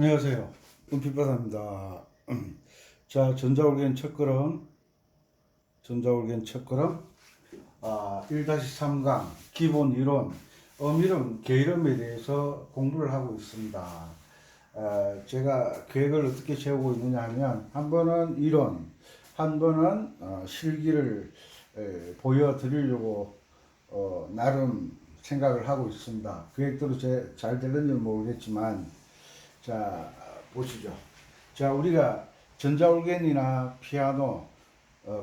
안녕하세요. 은빛바다입니다. 자, 전자올겐 첫걸음, 1-3강 기본 이론, 음이름, 게이름에 대해서 공부를 하고 있습니다. 제가 계획을 어떻게 세우고 있느냐 하면, 한 번은 이론, 한 번은 실기를 보여드리려고 나름 생각을 하고 있습니다. 계획대로 잘 될는지는 모르겠지만, 자, 보시죠. 자, 우리가 전자올겐이나 피아노,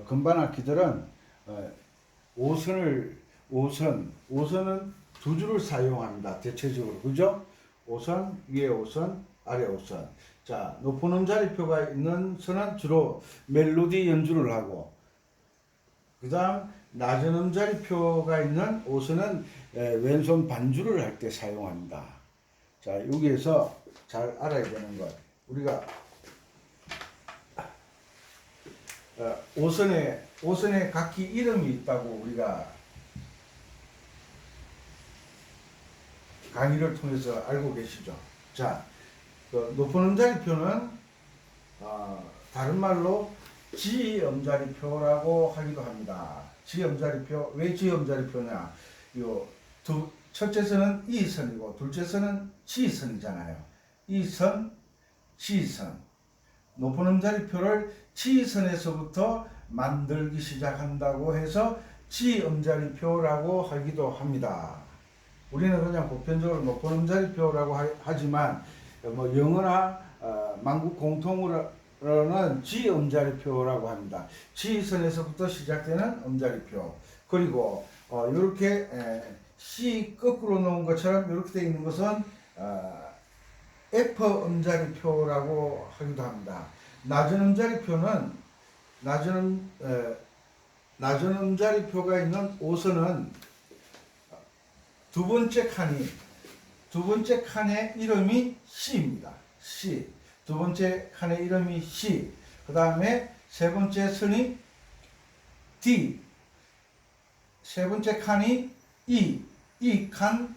건반 악기들은 5선은 두 줄을 사용합니다. 대체적으로. 그죠? 5선, 위에 5선, 아래 5선. 자, 높은 음자리표가 있는 선은 주로 멜로디 연주를 하고, 그 다음 낮은 음자리표가 있는 5선은 왼손 반주를 할 때 사용합니다. 자, 여기에서 잘 알아야 되는 것. 우리가 5선에 각기 이름이 있다고 우리가 강의를 통해서 알고 계시죠. 자, 그 높은 음자리표는 다른 말로 지음자리표라고 하기도 합니다. 지음자리표, 왜 지음자리표냐? 첫째 선은 이선이고 둘째 선은 지선이잖아요. 이선, 지선. 높은 음자리표를 지선에서부터 만들기 시작한다고 해서 지음자리표라고 하기도 합니다. 우리는 그냥 보편적으로 높은 음자리표라고 하지만 뭐 영어나 만국 공통으로는 지음자리표라고 합니다. 지선에서부터 시작되는 음자리표. 그리고 이렇게 C 거꾸로 놓은 것처럼 이렇게 되어 있는 것은 F 음자리표라고 하기도 합니다. 낮은 음자리표가 있는 5선은 두 번째 칸의 이름이 C입니다. C. 두 번째 칸의 이름이 C. 그 다음에 세 번째 선이 D. 세 번째 칸이 E. E 칸.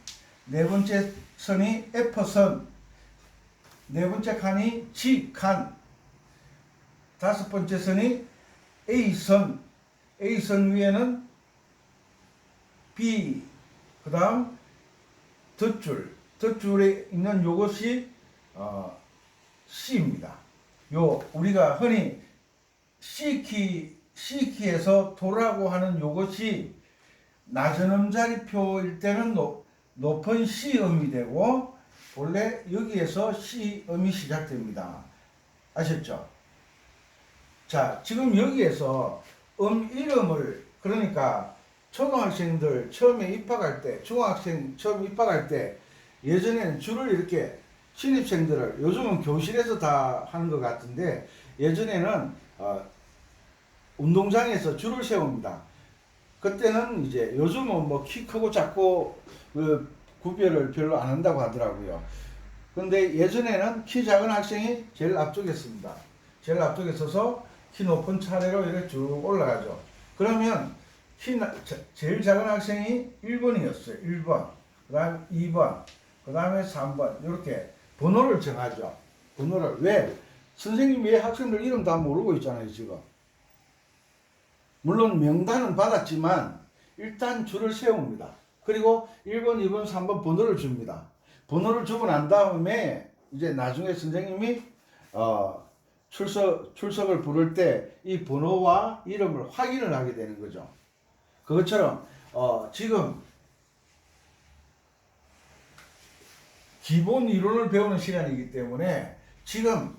네 번째 선이 F선. 네 번째 칸이 G 칸. 다섯 번째 선이 A선. A선 위에는 B. 그 다음 덧줄에 있는 요것이 C입니다. 우리가 흔히 C키에서 도라고 하는 요것이 낮은 음자리표일 때는 높은 C음이 되고, 원래 여기에서 C음이 시작됩니다. 아셨죠? 자, 지금 여기에서 이름을, 그러니까 초등학생들 처음에 입학할 때, 중학생 처음 입학할 때, 예전에는 줄을 이렇게, 신입생들을, 요즘은 교실에서 다 하는 것 같은데, 예전에는 운동장에서 줄을 세웁니다. 그때는 이제, 요즘은 뭐 키 크고 작고 구별을 별로 안 한다고 하더라고요. 근데 예전에는 키 작은 학생이 제일 앞쪽에 씁니다. 제일 앞쪽에 서서 키 높은 차례로 이렇게 쭉 올라가죠. 그러면 제일 작은 학생이 1번이었어요. 1번. 그 다음에 2번. 그 다음에 3번. 이렇게 번호를 정하죠. 번호를. 왜? 선생님이 학생들 이름 다 모르고 있잖아요, 지금. 물론 명단은 받았지만 일단 줄을 세웁니다. 그리고 1번, 2번, 3번 번호를 줍니다. 번호를 주고 난 다음에 이제 나중에 선생님이 출석을 부를 때 이 번호와 이름을 확인을 하게 되는 거죠. 그것처럼 지금 기본 이론을 배우는 시간이기 때문에 지금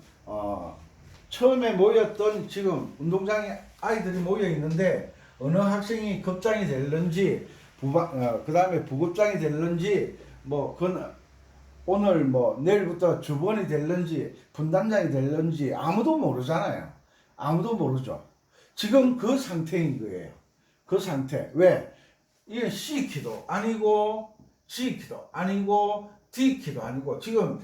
처음에 모였던 지금 운동장에 아이들이 모여 있는데 어느 학생이 급장이 될는지 그 다음에 부급장이 될는지 뭐 오늘 뭐 내일부터 주번이 될는지 분단장이 될는지 아무도 모르잖아요. 아무도 모르죠. 지금 그 상태인 거예요. 그 상태. 왜? 이게 C키도 아니고 G키도 아니고 D키도 아니고 지금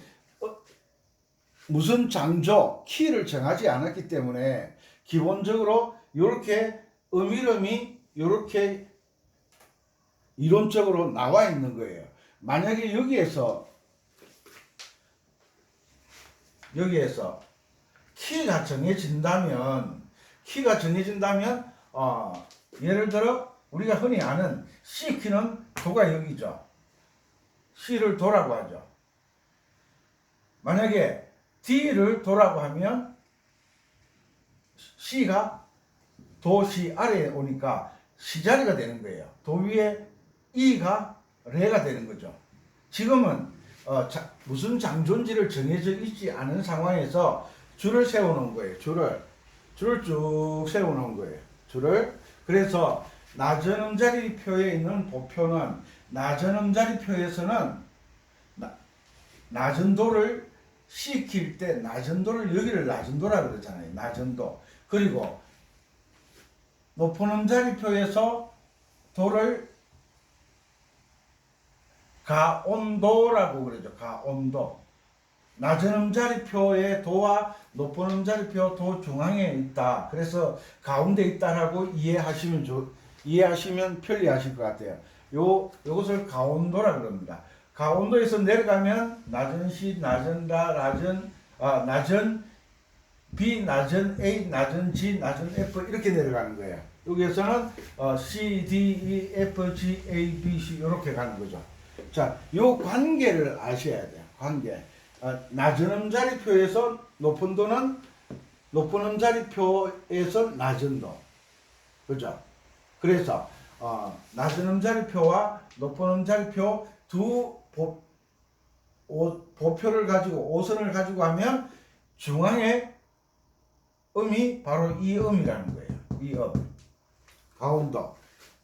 무슨 장조, 키를 정하지 않았기 때문에 기본적으로 이렇게 이름이 이렇게 이론적으로 나와 있는 거예요. 만약에 여기에서 여기에서 키가 정해진다면 예를 들어 우리가 흔히 아는 C키는 도가 여기죠. C를 도라고 하죠. 만약에 D를 도라고 하면 C가 도, C 아래에 오니까 C자리가 되는 거예요. 도 위에 E가 레가 되는 거죠. 지금은 무슨 장존지를 정해져 있지 않은 상황에서 줄을 세워놓은 거예요. 줄을 쭉 세워놓은 거예요. 그래서 낮은 음자리표에 있는 보표는 낮은 음자리표에서는 낮은 도를 시킬 때 낮은 도를 여기를 낮은 도라고 그러잖아요. 낮은 도. 그리고 높은 음자리표에서 도를 가온도라고 그러죠. 가온도. 낮은 음자리표의 도와 높은 음자리표 도 중앙에 있다. 그래서 가운데 있다라고 이해하시면 편리하실 것 같아요. 요것을 가온도라고 그럽니다. 가온도에서 내려가면 낮은 C, 낮은 라, 낮은 B, 낮은 A, 낮은 G, 낮은 F 이렇게 내려가는 거예요. 여기에서는 C, D, E, F, G, A, B, C 이렇게 가는 거죠. 자, 요 관계를 아셔야 돼요. 관계. 낮은 음자리표에서 높은 도는 높은 음자리표에서 낮은 도. 그죠? 그래서 낮은 음자리표와 높은 음자리표 두 보표를 가지고 오선을 가지고 하면 중앙에 음이 바로 이 음이라는 거예요. 이 음. 가운도.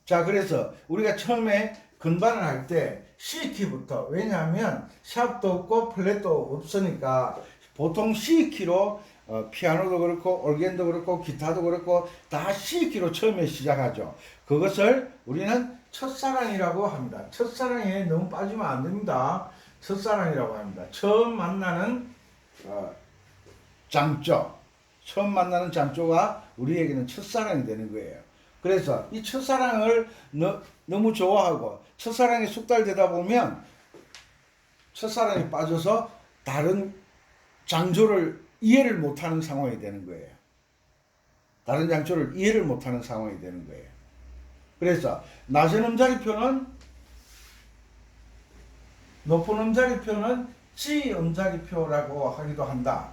자, 그래서 우리가 처음에 건반을 할 때 C키부터, 왜냐하면 샵도 없고 플랫도 없으니까 보통 C키로 피아노도 그렇고 올겐도 그렇고 기타도 그렇고 다 C키로 처음에 시작하죠. 그것을 우리는 첫사랑이라고 합니다. 첫사랑에 너무 빠지면 안 됩니다. 첫사랑이라고 합니다. 처음 만나는 장조, 처음 만나는 장조가 우리에게는 첫사랑이 되는 거예요. 그래서 이 첫사랑을 너무 좋아하고 첫사랑에 숙달되다 보면 첫사랑에 빠져서 다른 장조를 이해를 못하는 상황이 되는 거예요. 다른 장조를 이해를 못하는 상황이 되는 거예요. 그래서 낮은 음자리표는 높은 음자리표는 G 음자리표라고 하기도 한다.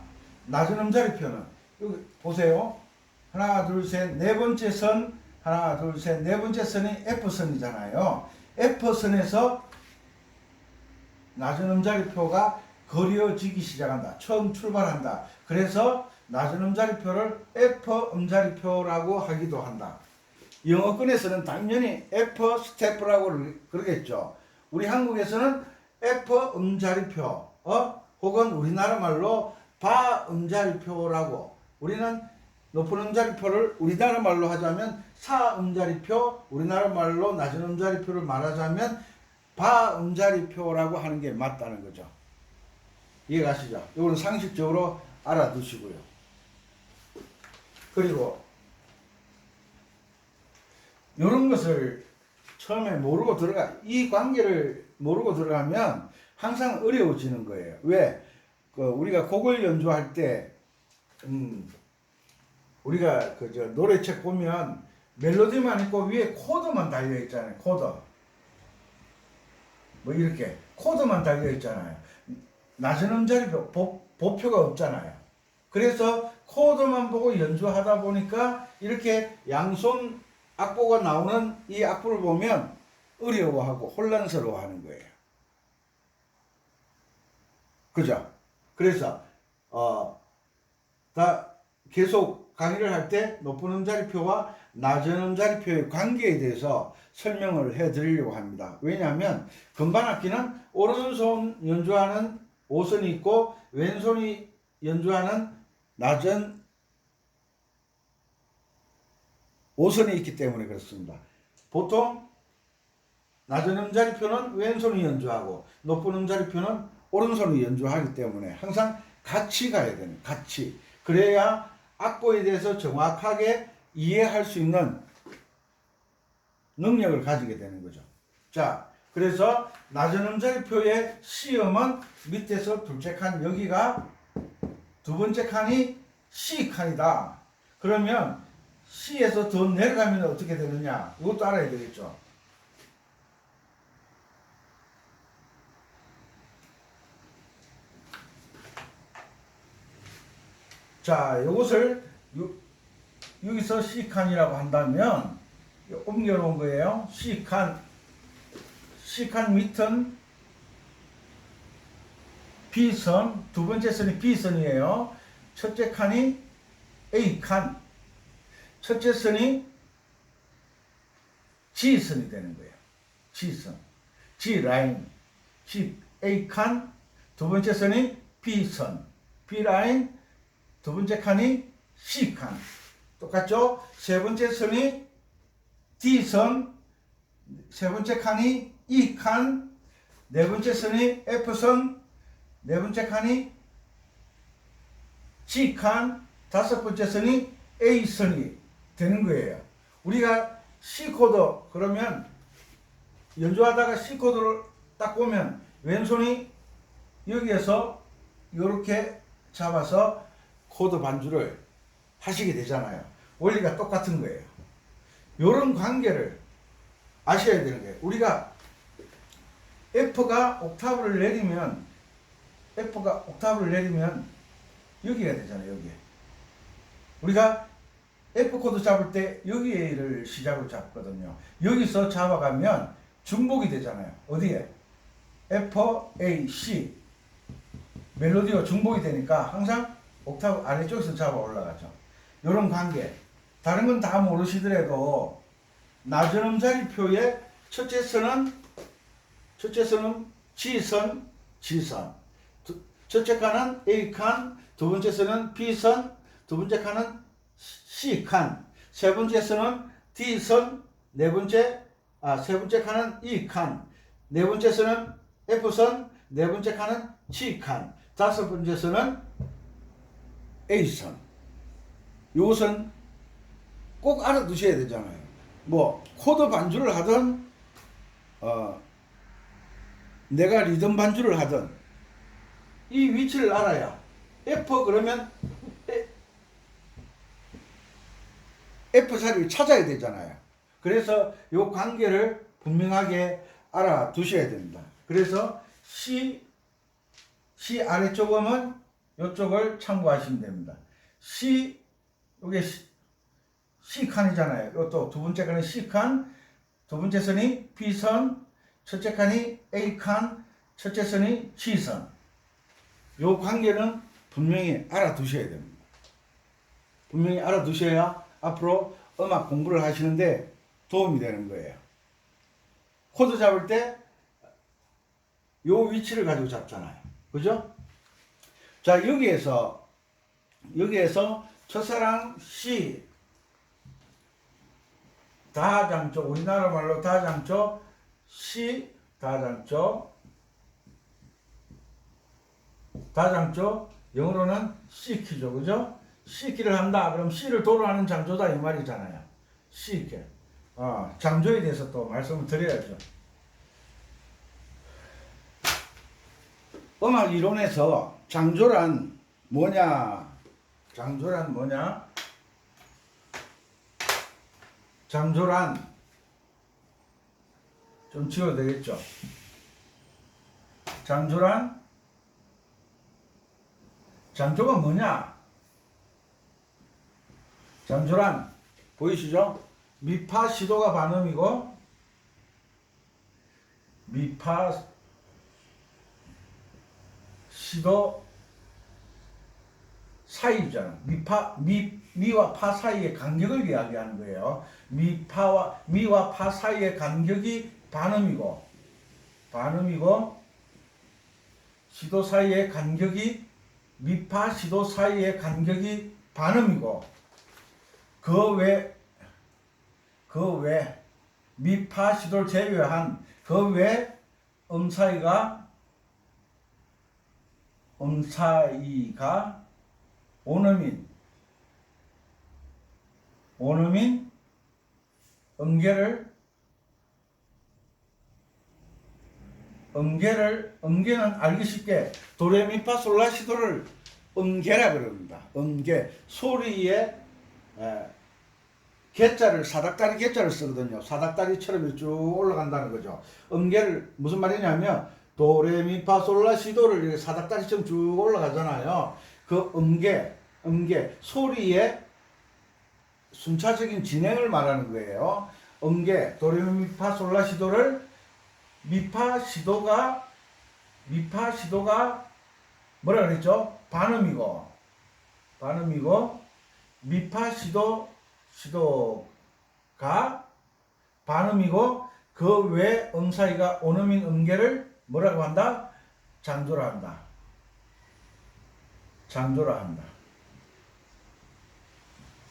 낮은 음자리표는 여기 보세요. 하나, 둘, 셋, 네 번째 선, 하나, 둘, 셋, 네 번째 선이 F선이잖아요. F선에서 낮은 음자리표가 그려지기 시작한다. 처음 출발한다. 그래서 낮은 음자리표를 F 음자리표라고 하기도 한다. 영어권에서는 당연히 F 스태프라고 그러겠죠. 우리 한국에서는 F 음자리표, 혹은 우리나라 말로 바 음자리표라고. 우리는 높은 음자리표를 우리나라 말로 하자면 사 음자리표, 우리나라 말로 낮은 음자리표를 말하자면 바 음자리표라고 하는 게 맞다는 거죠. 이해가시죠? 이거는 상식적으로 알아두시고요. 그리고 이런 것을 처음에 모르고 이 관계를 모르고 들어가면 항상 어려워지는 거예요. 왜? 우리가 곡을 연주할 때, 우리가 노래책 보면 멜로디만 있고 위에 코드만 달려 있잖아요. 코드. 뭐 이렇게 코드만 달려 있잖아요. 낮은 음자리표 보표가 없잖아요. 그래서 코드만 보고 연주하다 보니까 이렇게 양손 악보가 나오는 이 악보를 보면 어려워하고 혼란스러워하는 거예요. 그죠? 그래서 다 계속 강의를 할 때 높은 음자리표와 낮은 음자리표의 관계에 대해서 설명을 해드리려고 합니다. 왜냐하면 건반악기는 오른손 연주하는 오선이 있고 왼손이 연주하는 낮은 오선이 있기 때문에 그렇습니다. 보통 낮은 음자리표는 왼손이 연주하고 높은 음자리표는 오른손이 연주하기 때문에 항상 같이 가야 되는, 같이. 그래야 악보에 대해서 정확하게 이해할 수 있는 능력을 가지게 되는 거죠. 자, 그래서 낮은 음자리표의 C음은 밑에서 둘째 칸 여기가 두 번째 칸이 C 칸이다. 그러면 C에서 더 내려가면 어떻게 되느냐? 이것도 알아야 되겠죠. 자, 이것을 여기서 C칸이라고 한다면 옮겨놓은 거예요. C칸 밑은 B선, 두 번째 선이 B선이에요. 첫째 칸이 A칸, 첫째 선이 G선이 되는 거예요. G선, G라인, A칸, 두 번째 선이 B선, B라인, 두 번째 칸이 C칸. 똑같죠? 세 번째 선이 D선, 세 번째 칸이 E칸, 네 번째 선이 F선, 네 번째 칸이 G칸, 다섯 번째 선이 A선이 되는 거예요. 우리가 C코드, 그러면 연주하다가 C코드를 딱 보면 왼손이 여기에서 이렇게 잡아서 코드 반주를 하시게 되잖아요. 원리가 똑같은 거예요. 이런 관계를 아셔야 되는 거예요. 우리가 F가 옥타브를 내리면 여기가 되잖아요. 여기. 우리가 F 코드 잡을 때 여기를 시작으로 잡거든요. 여기서 잡아가면 중복이 되잖아요. 어디에? F, A, C. 멜로디가 중복이 되니까 항상 옥타브 아래쪽에서 잡아 올라가죠. 이런 관계. 다른 건 다 모르시더라도 낮은 음자리표의 첫째 선은 G선, G선. 첫째 칸은 A칸, 두 번째 선은 B선, 두 번째 칸은 C칸, 세 번째 선은 D선, 세 번째 칸은 E칸, 네 번째 선은 F선, 네 번째 칸은 G칸, 다섯 번째 선은 A선. 이것은 꼭 알아두셔야 되잖아요. 뭐 코드 반주를 하든 내가 리듬 반주를 하든 이 위치를 알아야 F 그러면 F 자리를 찾아야 되잖아요. 그래서 이 관계를 분명하게 알아두셔야 됩니다. 그래서 C 아래쪽 음은 이쪽을 참고하시면 됩니다. 이게 C칸이잖아요. 이것도 두 번째 칸이 C칸, 두 번째 선이 B선, 첫째 칸이 A칸, 첫째 선이 G선. 이 관계는 분명히 알아두셔야 됩니다. 분명히 알아두셔야 앞으로 음악 공부를 하시는데 도움이 되는 거예요. 코드 잡을 때 이 위치를 가지고 잡잖아요. 그죠? 자, 여기에서 첫사랑 C 다장조, 우리나라 말로 다장조, C 다장조, 영어로는 C키죠. 그죠? C키를 한다. 그럼 C를 도로 하는 장조다 이 말이잖아요. C키. 장조에 대해서 또 말씀을 드려야죠. 음악 이론에서 장조란 뭐냐? 장조란 좀 지워도 되겠죠? 장조가 뭐냐? 장조란 보이시죠? 미파 시도가 반음이고 미파 시도 사이잖아. 미와 파 사이의 간격을 이야기하는 거예요. 미와 파 사이의 간격이 반음이고 시도 사이의 간격이 미파 시도 사이의 간격이 반음이고 그 외 미파 시도를 제외한 그 외 사이가 온음인 음계는 알기 쉽게 도레미파솔라시도를 음계라 그럽니다. 음계. 소리에 개자를 사닥다리 개자를 쓰거든요. 사닥다리처럼 쭉 올라간다는 거죠. 음계를 무슨 말이냐면 도레미파솔라시도를 이렇게 사닥다리처럼 쭉 올라가잖아요. 그 음계 소리의 순차적인 진행을 말하는 거예요. 음계 도레미파솔라시도를 미파시도가 뭐라 그랬죠? 반음이고 시도가 반음이고 그 외 음사이가 온음인 음계를 뭐라고 한다? 장조라 한다.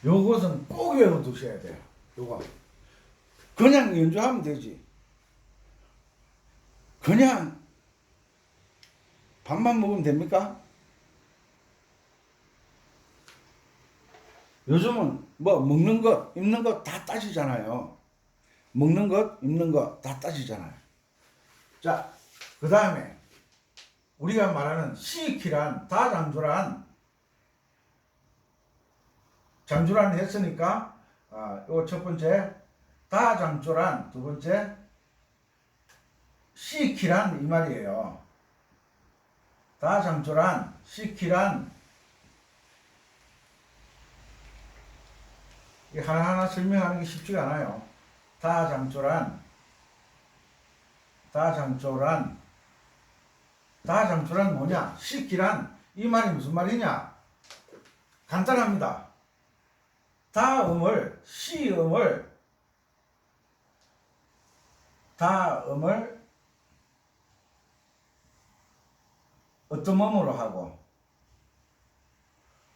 요것은 꼭 외워두셔야 돼요. 요거 그냥 연주하면 되지. 그냥 밥만 먹으면 됩니까? 요즘은 뭐 먹는 것, 입는 것 다 따지잖아요. 먹는 것, 입는 것 다 따지잖아요. 자, 그 다음에 우리가 말하는 시키란 다장조란 장조란 했으니까 요 첫 번째 다장조란, 두 번째 시키란 이 말이에요. 다장조란, 시키란 이 하나하나 설명하는 게 쉽지가 않아요. 다장조란 뭐냐? 시키란 이 말이 무슨 말이냐? 간단합니다. 다음을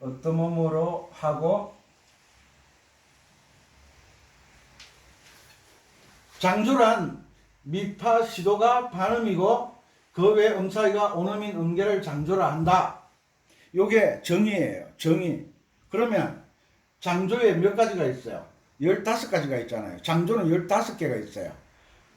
어떤 몸으로 하고 장조란 미파 시도가 반음이고 그 외 음사이가 온음인 음계를 장조라 한다. 요게 정의예요. 정의. 그러면 장조에 몇 가지가 있어요? 15가지가 있잖아요. 장조는 15개가 있어요.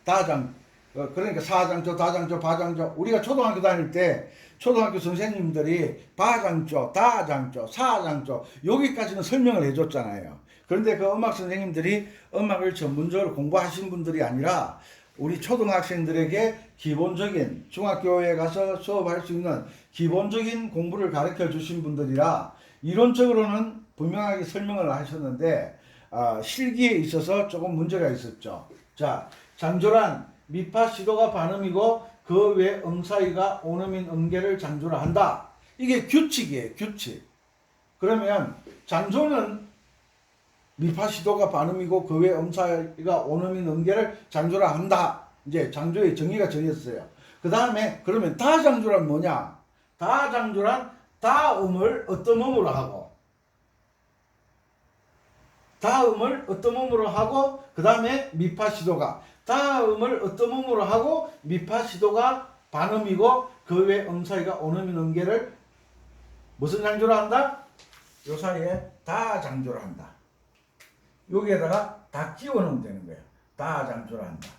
다장, 그러니까 사장조, 다장조, 바장조. 우리가 초등학교 다닐 때 초등학교 선생님들이 바장조, 다장조, 사장조 여기까지는 설명을 해줬잖아요. 그런데 그 음악 선생님들이 음악을 전문적으로 공부하신 분들이 아니라 우리 초등학생들에게 기본적인 중학교에 가서 수업할 수 있는 기본적인 공부를 가르쳐 주신 분들이라 이론적으로는 분명하게 설명을 하셨는데 실기에 있어서 조금 문제가 있었죠. 자, 장조란 미파 시도가 반음이고 그 외 음사이가 온음인 음계를 장조라 한다. 이게 규칙이에요. 규칙. 그러면 장조는 미파 시도가 반음이고 그 외 음사이가 온음인 음계를 장조라 한다. 이제 장조의 정의가 정했어요. 그 다음에 그러면 다장조란 뭐냐? 다장조란 다음을 어떤 음으로 하고 그 다음에 미파 시도가 다음을 어떤 음으로 하고 미파 시도가 반음이고 그 외 음사이가 온음인 음계를 무슨 장조라 한다? 요 사이에 다장조라 한다. 여기에다가 다 끼워 넣으면 되는 거예요. 다장조라 한다.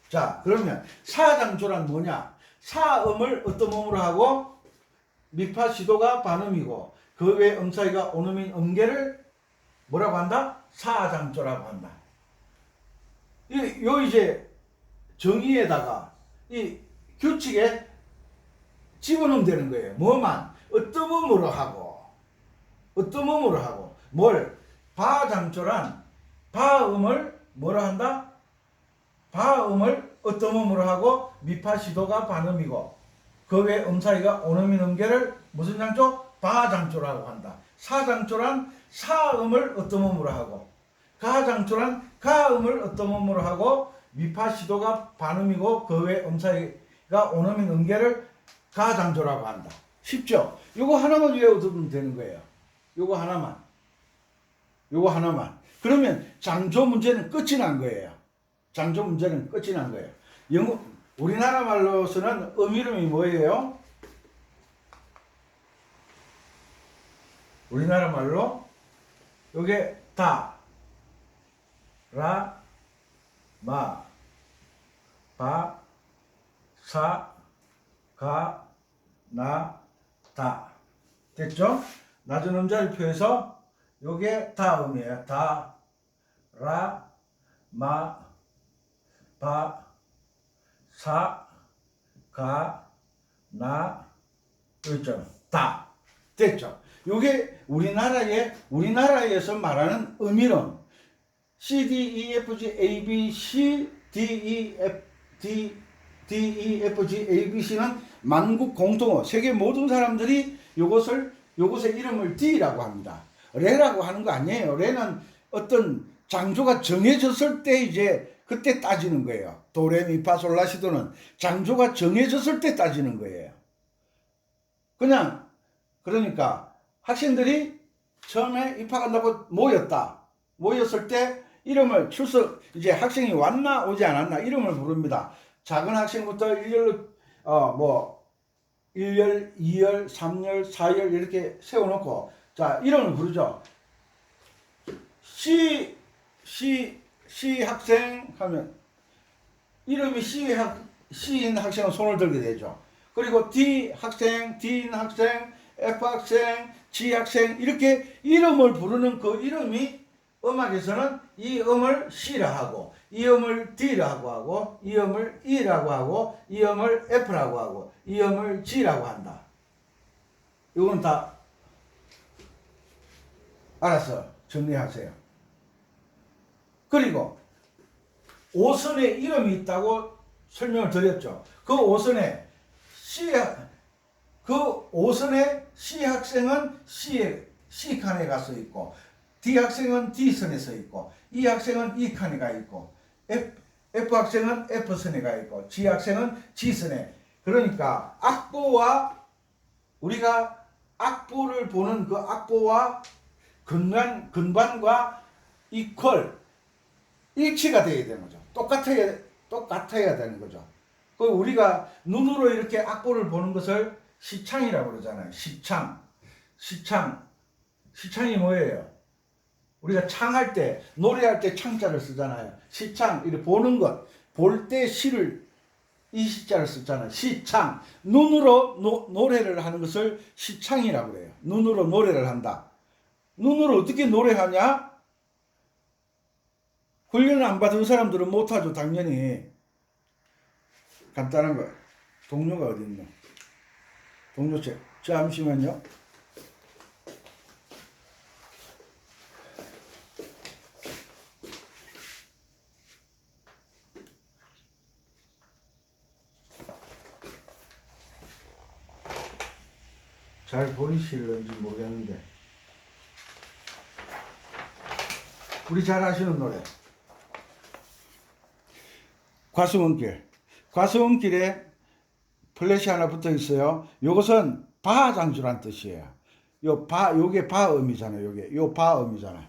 자, 그러면 사장조란 뭐냐? 사음을 어떤 음으로 하고 미파 시도가 반음이고 그 외 음사이가 온음인 음계를 뭐라고 한다? 사장조라고 한다. 요 이제 정의에다가 이 규칙에 집어넣으면 되는 거예요. 뭐만 어떤 음으로 하고 뭘 바장조란 바음을 뭐라 한다? 바음을 어떤 음으로 하고 미파 시도가 반음이고 그 외 음사이가 온음인 음계를 무슨 장조? 바장조라고 한다. 사장조란 사음을 어떤 음으로 하고 가장조란 가음을 어떤 음으로 하고 미파 시도가 반음이고 그 외 음사이가 온음인 음계를 가장조라고 한다. 쉽죠? 요거 하나만 외워두면 되는 거예요. 요거 하나만. 그러면 장조 문제는 끝이 난 거예요. 우리나라 말로서는 이름이 뭐예요? 우리나라 말로 요게 다, 라, 마, 바, 사, 가, 나, 다. 됐죠? 낮은 음자리표에서 요게 다음이에요. 다, 라, 마, 바, 사, 가, 나, 있죠. 다. 됐죠? 요게 우리나라에서 말하는 음이론. C, D, E, F, G, A, B, C, D, E, F, D, D, E, F, G, A, B, C는 만국 공통어. 세계 모든 사람들이 요것의 이름을 D라고 합니다. 레라고 하는 거 아니에요. 레는 어떤 장조가 정해졌을 때 이제 그때 따지는 거예요. 도레미파솔라시도는 장조가 정해졌을 때 따지는 거예요. 그러니까 학생들이 처음에 입학한다고 모였을 때 이름을 이제 학생이 왔나 오지 않았나 이름을 부릅니다. 작은 학생부터 1열 1열, 2열, 3열, 4열 이렇게 세워놓고 자 이름을 부르죠. C 학생 하면 이름이 C인 학생은 손을 들게 되죠. 그리고 D 학생, D인 학생, F 학생, G 학생 이렇게 이름을 부르는 그 이름이 음악에서는 이 음을 C라 하고 이 음을 D라고 하고 이 음을 E라고 하고 이 음을 F라고 하고 이 음을 G라고 한다. 이건 다 알아서 정리하세요. 그리고 5선에 이름이 있다고 설명을 드렸죠. 그 5선에 C 학생은 C 칸에 가서 있고 D 학생은 D 선에 서 있고 E 학생은 E 칸에 가 있고 F 학생은 F 선에 가 있고 G 학생은 G 선에. 그러니까 우리가 악보를 보는 그 악보와 근반과 일치가 되어야 되는 거죠. 똑같아야 되는 거죠. 그 우리가 눈으로 이렇게 악보를 보는 것을 시창이라고 그러잖아요. 시창이 뭐예요? 우리가 창할 때, 노래할 때 창자를 쓰잖아요. 시창, 이렇게 보는 것. 볼 때 이 시자를 쓰잖아요. 시창. 눈으로 노래를 하는 것을 시창이라고 그래요. 눈으로 노래를 한다. 눈으로 어떻게 노래하냐? 훈련 안 받은 사람들은 못하죠, 당연히. 간단한 거. 동료가 어디 있나? 동료책. 잠시만요. 잘 보이실런지 모르겠는데. 우리 잘 아시는 노래. 과수원길에 플랫이 하나 붙어 있어요. 요것은 바장주란 뜻이에요. 요게 바음이잖아요. 요 바음이잖아.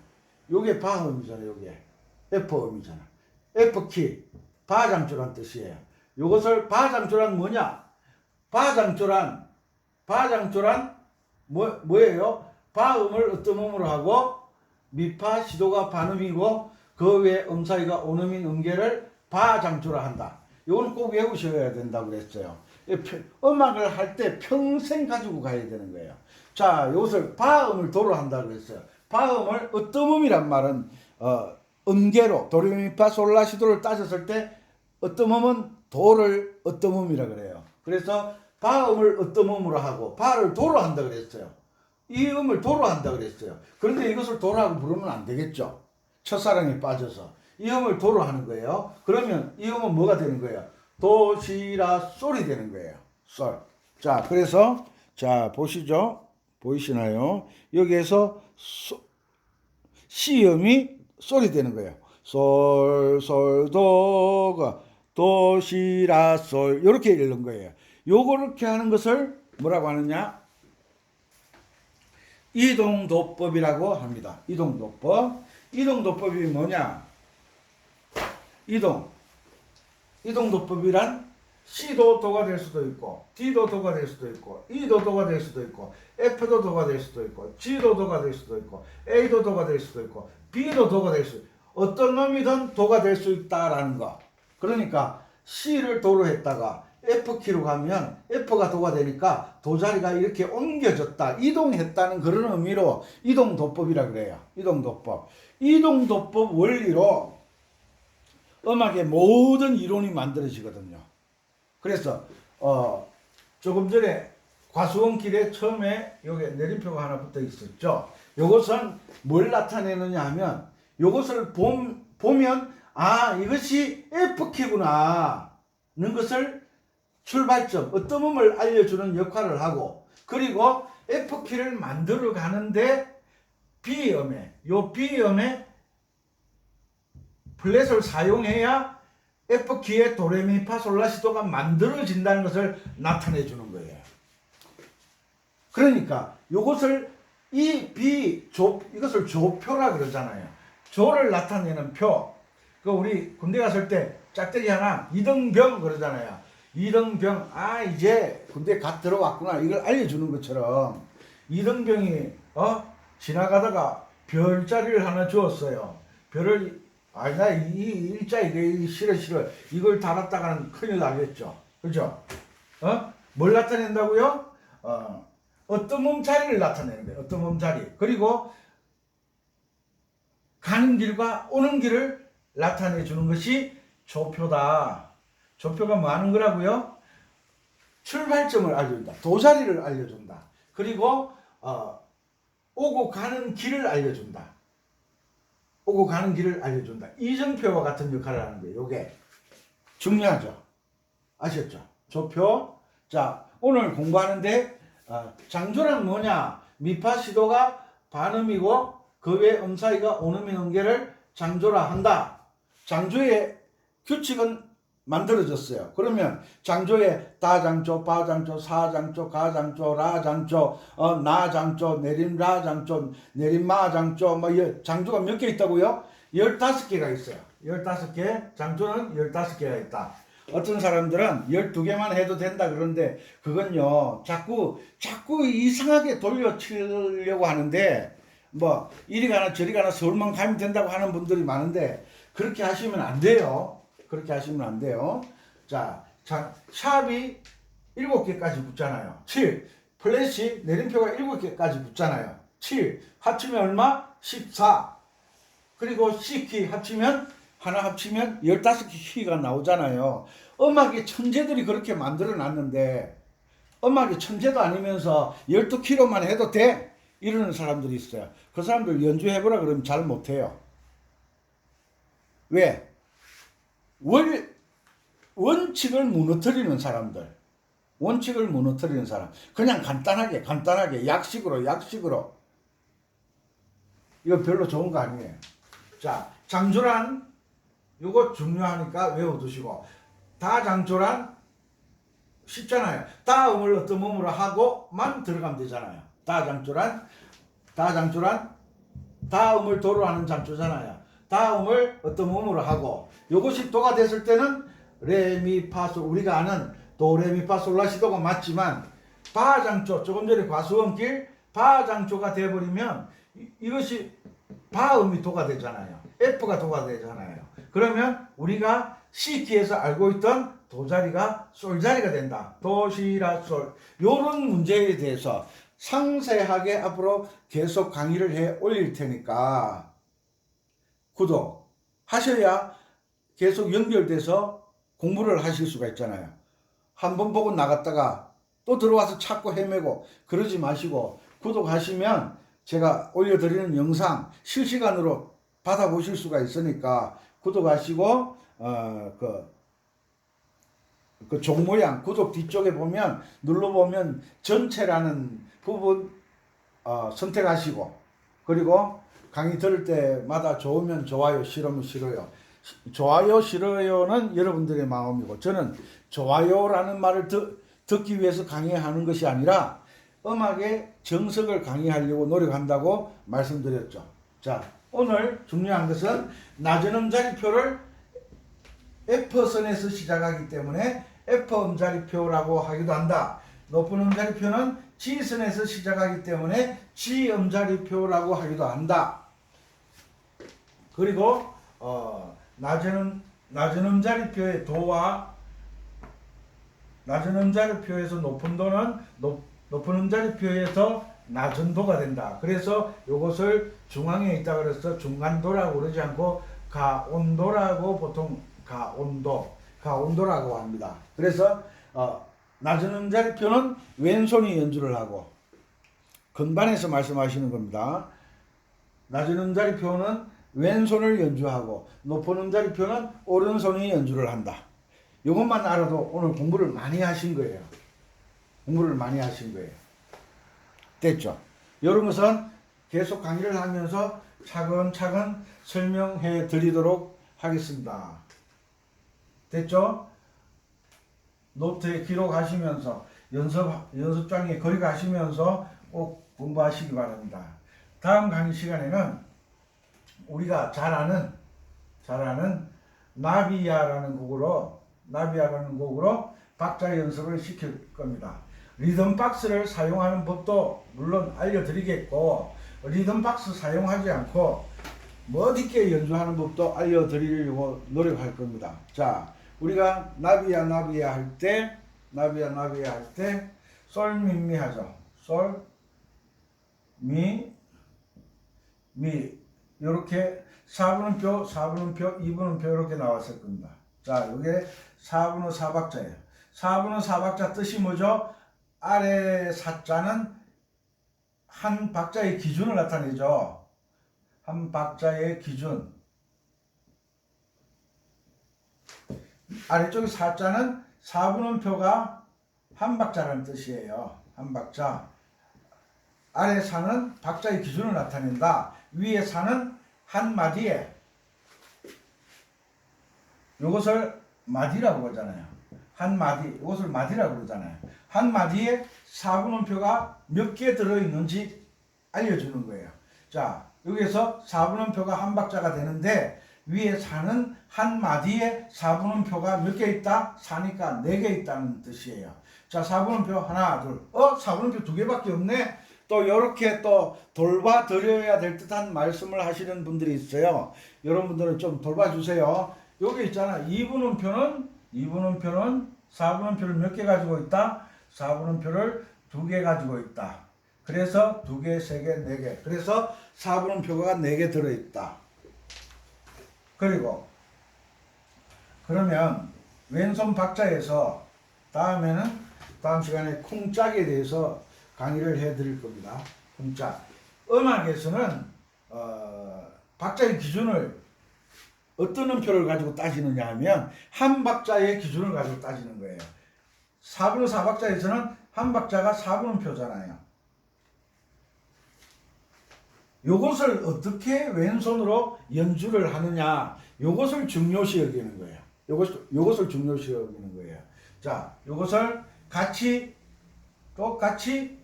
요게 바음이잖아요. 요게 F음이잖아. F키 바장주란 뜻이에요. 요것을 바장주란 뭐냐? 바장주란 뭐예요? 바음을 어떤 음으로 하고 미파 시도가 반음이고 그 외에 음사이가 온음인 음계를 바장조라 한다. 이건 꼭 외우셔야 된다고 그랬어요. 음악을 할 때 평생 가지고 가야 되는 거예요. 자, 이것을 바음을 도로 한다고 그랬어요. 바음을 어떤 음이란 말은 음계로 도레미파 솔라시도를 따졌을 때 어떤 음은 도를 어떤 음이라 그래요. 그래서 바음을 어떤 음으로 하고 바를 도로 한다 그랬어요. 이 음을 도로 한다 그랬어요. 그런데 이것을 도라고 부르면 안 되겠죠. 첫사랑에 빠져서 이 음을 도로 하는 거예요. 그러면 이 음은 뭐가 되는 거예요? 도, 시, 라, 솔이 되는 거예요. 솔. 자, 그래서 자 보시죠. 보이시나요? 여기에서 시음이 솔이 되는 거예요. 솔, 솔, 도가 도, 시, 라, 솔 이렇게 읽는 거예요. 요렇게 하는 것을 뭐라고 하느냐? 이동도법이라고 합니다. 이동도법. 이동도법이 뭐냐? 이동도법이란 C도 도가 될 수도 있고 D도 도가 될 수도 있고 E도 도가 될 수도 있고 F도 도가 될 수도 있고 G도 도가 될 수도 있고 A도 도가 될 수도 있고 B도 도가 될 수 있고 어떤 놈이든 도가 될 수 있다라는 거. 그러니까 C를 도로 했다가 F키로 가면 F가 도가 되니까 도자리가 이렇게 옮겨졌다, 이동했다는 그런 의미로 이동도법이라 그래요. 이동도법. 이동도법 원리로 음악의 모든 이론이 만들어지거든요. 그래서 조금 전에 과수원길에 처음에 여기 내림표가 하나 붙어 있었죠. 이것은 뭘 나타내느냐 하면, 이것을 보면 이것이 F키구나 는 것을 출발점, 어떠음을 알려주는 역할을 하고, 그리고 F키를 만들어 가는데 B음에 플랫을 사용해야 F키의 도레미파솔라시도가 만들어진다는 것을 나타내 주는 거예요. 그러니까 이것을 이것을 조표라 그러잖아요. 조를 나타내는 표. 그 우리 군대 갔을 때 짝대기 하나 이등병 그러잖아요. 이등병, 이제 군대 갓 들어왔구나, 이걸 알려주는 것처럼 이등병이 지나가다가 별자리를 하나 주었어요. 별을 나 이 일자 이게 싫어 이걸 달았다가는 큰일 나겠죠. 그죠? 뭘 나타낸다고요? 어떤 몸자리를 나타내는 거예요. 어떤 몸자리. 그리고 가는 길과 오는 길을 나타내 주는 것이 조표다. 조표가 뭐 하는 거라고요? 출발점을 알려준다. 도자리를 알려준다. 그리고 오고 가는 길을 알려준다. 오고 가는 길을 알려준다. 이정표와 같은 역할을 하는 거예요. 이게 중요하죠. 아셨죠? 조표. 자, 오늘 공부하는데 장조란 뭐냐? 미파시도가 반음이고 그 외 음사이가 온음인 음계를 장조라 한다. 장조의 규칙은 만들어졌어요. 그러면 장조에 다장조, 바장조, 사장조, 가장조, 라장조, 나장조, 내림라장조, 내림마장조, 장조가 몇 개 있다고요? 15개가 있어요. 15개, 장조는 15개가 있다. 어떤 사람들은 12개만 해도 된다 그러는데, 그건요, 자꾸 이상하게 돌려치려고 하는데, 이리 가나 저리 가나 서울만 가면 된다고 하는 분들이 많은데, 그렇게 하시면 안 돼요. 그렇게 하시면 안 돼요. 자, 샵이 7개까지 붙잖아요. 7. 플랫이 내림표가 7개까지 붙잖아요. 7. 합치면 얼마? 14. 그리고 C키 하나 합치면 15개 키가 나오잖아요. 음악의 천재들이 그렇게 만들어 놨는데, 음악의 천재도 아니면서 12키로만 해도 돼? 이러는 사람들이 있어요. 그 사람들 연주해보라 그러면 잘 못해요. 왜? 원칙을 무너뜨리는 사람들. 원칙을 무너뜨리는 사람. 그냥 간단하게, 약식으로. 이거 별로 좋은 거 아니에요. 자, 장조란, 이거 중요하니까 외워두시고. 다장조란, 쉽잖아요. 다음을 어떤 몸으로 하고만 들어가면 되잖아요. 다장조란, 다음을 도로 하는 장조잖아요. 다음을 어떤 몸으로 하고, 요것이 도가 됐을 때는 레미파솔, 우리가 아는 도레미파솔라시도가 맞지만, 바장조, 조금 전에 과수원길 바장조가 돼버리면 이것이 바음이 도가 되잖아요. F가 도가 되잖아요. 그러면 우리가 C키에서 알고 있던 도자리가 솔자리가 된다. 도시라 솔. 요런 문제에 대해서 상세하게 앞으로 계속 강의를 해 올릴 테니까 구독하셔야 계속 연결돼서 공부를 하실 수가 있잖아요. 한번 보고 나갔다가 또 들어와서 찾고 헤매고 그러지 마시고, 구독하시면 제가 올려드리는 영상 실시간으로 받아보실 수가 있으니까 구독하시고, 그 종 모양 구독 뒤쪽에 보면 눌러보면 전체라는 부분 선택하시고, 그리고 강의 들을 때마다 좋으면 좋아요, 싫으면 싫어요. 좋아요, 싫어요는 여러분들의 마음이고, 저는 좋아요라는 말을 듣기 위해서 강의하는 것이 아니라 음악의 정석을 강의하려고 노력한다고 말씀드렸죠. 자, 오늘 중요한 것은 낮은 음자리표를 F선에서 시작하기 때문에 F음자리표라고 하기도 한다. 높은 음자리표는 G선에서 시작하기 때문에 G음자리표라고 하기도 한다. 그리고 낮은 음자리표의 도와 낮은 음자리표에서 높은 도는 높은 음자리표에서 낮은 도가 된다. 그래서 이것을 중앙에 있다 그래서 중간도라고 그러지 않고 가온도라고 보통 가온도라고 합니다. 그래서 낮은 음자리표는 왼손이 연주를 하고 건반에서 말씀하시는 겁니다. 낮은 음자리표는 왼손을 연주하고 높은 음자리표는 오른손이 연주를 한다. 이것만 알아도 오늘 공부를 많이 하신 거예요. 공부를 많이 하신 거예요. 됐죠? 이런 것은 계속 강의를 하면서 차근차근 설명해 드리도록 하겠습니다. 됐죠? 노트에 기록하시면서 연습장에 거리 가시면서 꼭 공부하시기 바랍니다. 다음 강의 시간에는 우리가 잘 아는 나비야라는 곡으로 박자 연습을 시킬 겁니다. 리듬 박스를 사용하는 법도 물론 알려드리겠고, 리듬 박스 사용하지 않고 멋있게 연주하는 법도 알려드리려고 노력할 겁니다. 자, 우리가 나비야 할 때 솔미미 하죠. 솔, 미, 이렇게 4분음표, 2분음표 이렇게 나왔을 겁니다. 자, 이게 4분의 4박자예요. 4분의 4박자 뜻이 뭐죠? 아래 사자는 한 박자의 기준을 나타내죠. 한 박자의 기준. 아래쪽의 사자는 4분음표가 한 박자라는 뜻이에요. 한 박자. 아래 사는 박자의 기준을 나타낸다. 위에 사는 한 마디에, 이것을 마디라고 그러잖아요. 한 마디, 이것을 마디라고 그러잖아요. 한 마디에 4분음표가 몇 개 들어있는지 알려주는 거예요. 자, 여기에서 4분음표가 한 박자가 되는데 위에 사는 한 마디에 4분음표가 몇 개 있다? 4니까 4개 있다는 뜻이에요. 자, 4분음표 하나, 둘. 4분음표 2개밖에 없네? 또 이렇게 또 돌봐드려야 될 듯한 말씀을 하시는 분들이 있어요. 여러분들은 좀 돌봐주세요. 여기 있잖아. 2분음표는 4분음표를 몇 개 가지고 있다? 4분음표를 2개 가지고 있다. 그래서 2개, 3개, 4개. 그래서 4분음표가 4개 들어있다. 그리고 그러면 왼손 박자에서 다음 시간에 쿵짝에 대해서 강의를 해드릴 겁니다. 쿵짝. 음악에서는 박자의 기준을 어떤 음표를 가지고 따지느냐 하면 한 박자의 기준을 가지고 따지는 거예요. 4분의 4박자에서는 한 박자가 4분음표잖아요. 요것을 어떻게 왼손으로 연주를 하느냐, 요것을 중요시 여기는 거예요. 요것을 중요시 여기는 거예요. 자, 요것을 똑같이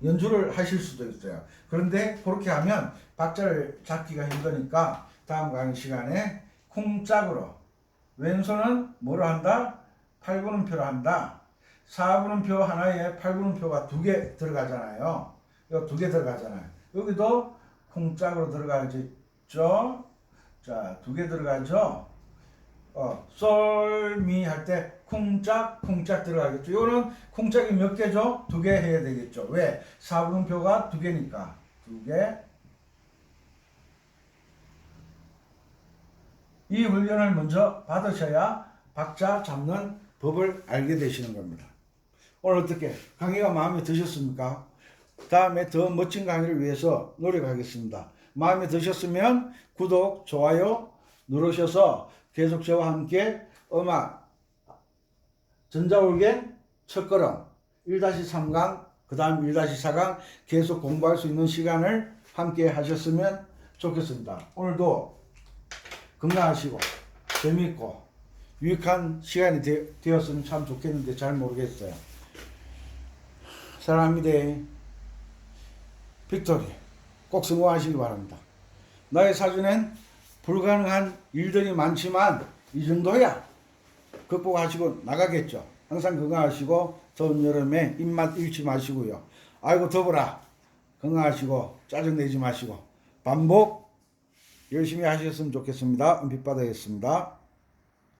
연주를 하실 수도 있어요. 그런데 그렇게 하면 박자를 잡기가 힘드니까 다음 강의 시간에 쿵짝으로, 왼손은 뭐로 한다? 8분음표로 한다. 4분음표 하나에 8분음표가 2개 들어가잖아요. 이거 2개 들어가잖아요. 여기도 쿵짝으로 들어가겠죠? 자, 2개 들어가죠? 솔, 미 할 때 쿵짝 들어가겠죠. 이거는 쿵짝이 몇 개죠? 2개 해야 되겠죠. 왜? 4분음표가 2개니까. 2개. 이 훈련을 먼저 받으셔야 박자 잡는 법을 알게 되시는 겁니다. 오늘 어떻게 강의가 마음에 드셨습니까? 다음에 더 멋진 강의를 위해서 노력하겠습니다. 마음에 드셨으면 구독, 좋아요 누르셔서 계속 저와 함께 음악 전자올겐 첫걸음 1-3강 그 다음 1-4강 계속 공부할 수 있는 시간을 함께 하셨으면 좋겠습니다. 오늘도 건강하시고 재미있고 유익한 시간이 되었으면 참 좋겠는데 잘 모르겠어요. 사랑합니다. 빅토리 꼭 성공하시기 바랍니다. 나의 사전엔 불가능한 일들이 많지만 이 정도야 극복하시고 나가겠죠. 항상 건강하시고 더운 여름에 입맛 잃지 마시고요. 아이고 더워라. 건강하시고 짜증내지 마시고 반복 열심히 하셨으면 좋겠습니다. 은빛바다였습니다.